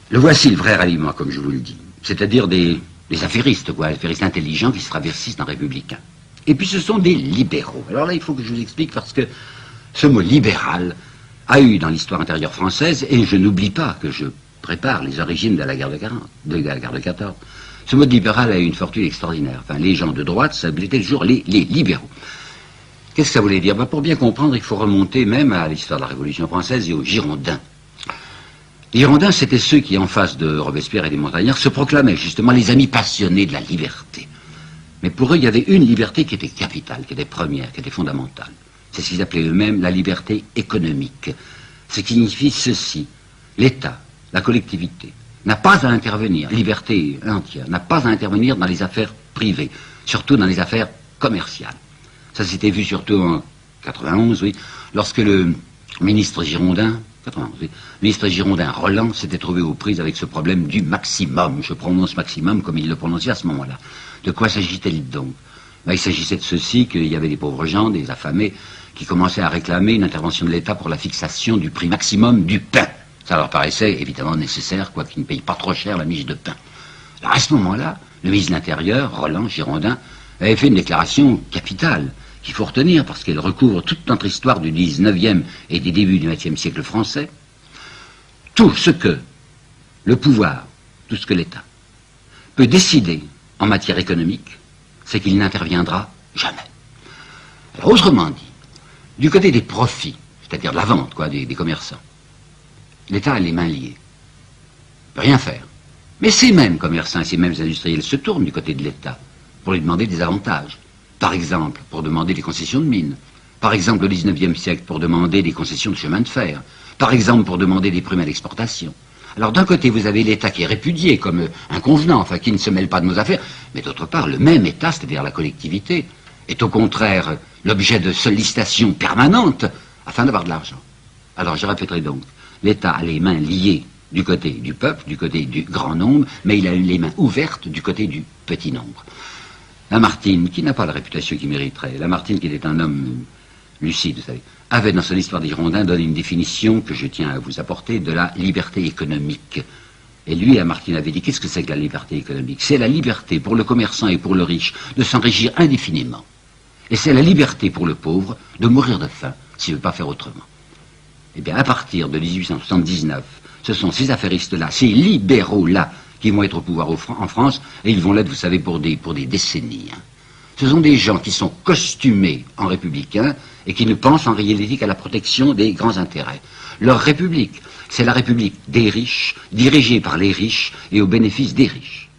Le voici le vrai ralliement, comme je vous le dis. C'est-à-dire des affairistes, quoi, affairistes intelligents qui se travestissent d'un républicain. Et puis ce sont des libéraux. Alors là, il faut que je vous explique parce que ce mot libéral a eu dans l'histoire intérieure française, et je n'oublie pas que je prépare les origines de la guerre de 14. Ce mot de libéral a eu une fortune extraordinaire. Enfin, les gens de droite s'appelaient toujours les libéraux. Qu'est-ce que ça voulait dire? Pour bien comprendre, il faut remonter même à l'histoire de la Révolution française et aux Girondins. Les Girondins, c'était ceux qui, en face de Robespierre et des Montagnards, se proclamaient justement les amis passionnés de la liberté. Mais pour eux, il y avait une liberté qui était capitale, qui était première, qui était fondamentale. C'est ce qu'ils appelaient eux-mêmes la liberté économique. Ce qui signifie ceci: l'État, la collectivité, n'a pas à intervenir, liberté entière, n'a pas à intervenir dans les affaires privées, surtout dans les affaires commerciales. Ça s'était vu surtout en 91, oui, lorsque le ministre girondin, Roland, s'était trouvé aux prises avec ce problème du maximum. Je prononce maximum comme il le prononçait à ce moment-là. De quoi s'agissait-il donc? Il s'agissait de ceci, qu'il y avait des pauvres gens, des affamés, qui commençaient à réclamer une intervention de l'État pour la fixation du prix maximum du pain. Ça leur paraissait évidemment nécessaire, quoiqu'ils ne payent pas trop cher la miche de pain. Alors à ce moment-là, le ministre de l'Intérieur, Roland Girondin, avait fait une déclaration capitale, qu'il faut retenir parce qu'elle recouvre toute notre histoire du 19e et des débuts du 20e siècle français. Tout ce que le pouvoir, tout ce que l'État peut décider en matière économique, c'est qu'il n'interviendra jamais. Alors autrement dit, du côté des profits, c'est-à-dire de la vente, quoi, des commerçants, l'État a les mains liées. Il ne peut rien faire. Mais ces mêmes commerçants et ces mêmes industriels se tournent du côté de l'État pour lui demander des avantages. Par exemple, pour demander des concessions de mines. Par exemple, au 19e siècle, pour demander des concessions de chemin de fer. Par exemple, pour demander des primes à l'exportation. Alors d'un côté, vous avez l'État qui est répudié comme inconvenant, enfin qui ne se mêle pas de nos affaires, mais d'autre part, le même État, c'est-à-dire la collectivité, est au contraire l'objet de sollicitations permanentes afin d'avoir de l'argent. Alors je répéterai donc, l'État a les mains liées du côté du peuple, du côté du grand nombre, mais il a les mains ouvertes du côté du petit nombre. Lamartine, qui n'a pas la réputation qu'il mériterait, Lamartine, qui était un homme lucide, vous savez, avait dans son histoire des Girondins donné une définition que je tiens à vous apporter de la liberté économique. Et lui, Lamartine, avait dit, qu'est-ce que c'est que la liberté économique? C'est la liberté pour le commerçant et pour le riche de s'enrichir indéfiniment. Et c'est la liberté pour le pauvre de mourir de faim s'il ne veut pas faire autrement. Eh bien, à partir de 1879, ce sont ces affairistes-là, ces libéraux-là, qui vont être au pouvoir en France, et ils vont l'être, vous savez, pour des décennies. Hein. Ce sont des gens qui sont costumés en républicains et qui ne pensent en réalité qu'à la protection des grands intérêts. Leur république, c'est la république des riches, dirigée par les riches et au bénéfice des riches.